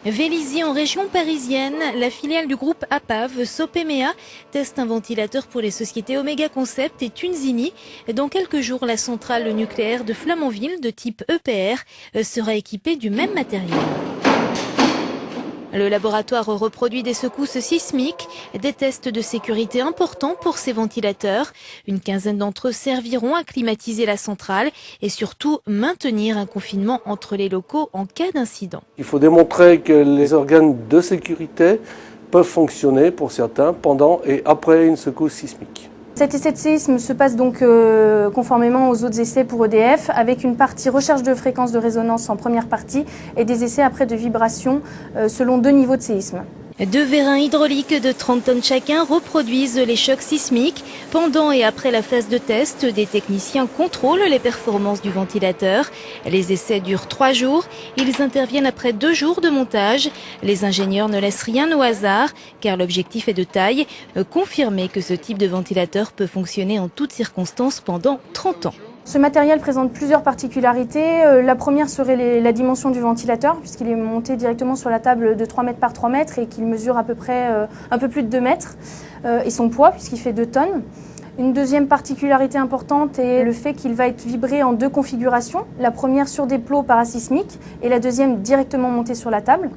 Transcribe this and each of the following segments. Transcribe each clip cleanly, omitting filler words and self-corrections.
Vélizy, en région parisienne, la filiale du groupe APAV, Sopemea, teste un ventilateur pour les sociétés Omega Concept et Tunzini. Dans quelques jours, la centrale nucléaire de Flamanville, de type EPR, sera équipée du même matériel. Le laboratoire reproduit des secousses sismiques, des tests de sécurité importants pour ces ventilateurs. Une quinzaine d'entre eux serviront à climatiser la centrale et surtout maintenir un confinement entre les locaux en cas d'incident. Il faut démontrer que les organes de sécurité peuvent fonctionner pour certains pendant et après une secousse sismique. Cet essai de séisme se passe donc conformément aux autres essais pour EDF, avec une partie recherche de fréquence de résonance en première partie et des essais après de vibrations selon 2 niveaux de séisme. 2 vérins hydrauliques de 30 tonnes chacun reproduisent les chocs sismiques. Pendant et après la phase de test, des techniciens contrôlent les performances du ventilateur. Les essais durent 3 jours. Ils interviennent après 2 jours de montage. Les ingénieurs ne laissent rien au hasard, car l'objectif est de taille, confirmer que ce type de ventilateur peut fonctionner en toutes circonstances pendant 30 ans. Ce matériel présente plusieurs particularités. La première serait la dimension du ventilateur, puisqu'il est monté directement sur la table de 3 mètres par 3 mètres et qu'il mesure à peu près un peu plus de 2 mètres. Et son poids, puisqu'il fait 2 tonnes. Une deuxième particularité importante est le fait qu'il va être vibré en 2 configurations. La première sur des plots parasismiques et la deuxième directement montée sur la table.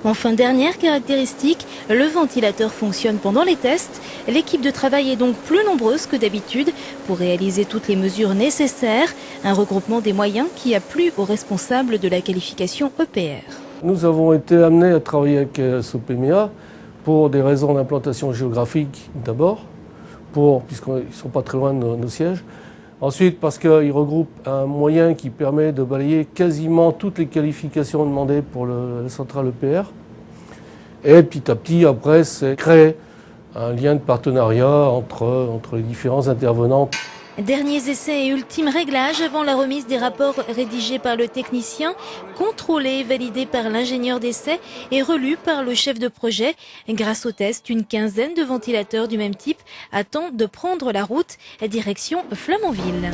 Enfin, dernière caractéristique, le ventilateur fonctionne pendant les tests. L'équipe de travail est donc plus nombreuse que d'habitude pour réaliser toutes les mesures nécessaires. Un regroupement des moyens qui a plu aux responsables de la qualification EPR. Nous avons été amenés à travailler avec Sopemea pour des raisons d'implantation géographique d'abord, puisqu'ils ne sont pas très loin de nos sièges. Ensuite, parce qu'ils regroupent un moyen qui permet de balayer quasiment toutes les qualifications demandées pour la centrale EPR. Et petit à petit, après, c'est créer un lien de partenariat entre les différents intervenants. Derniers essais et ultimes réglages avant la remise des rapports rédigés par le technicien, contrôlés, validés par l'ingénieur d'essai et relus par le chef de projet. Grâce au test, une quinzaine de ventilateurs du même type attendent de prendre la route direction Flamanville.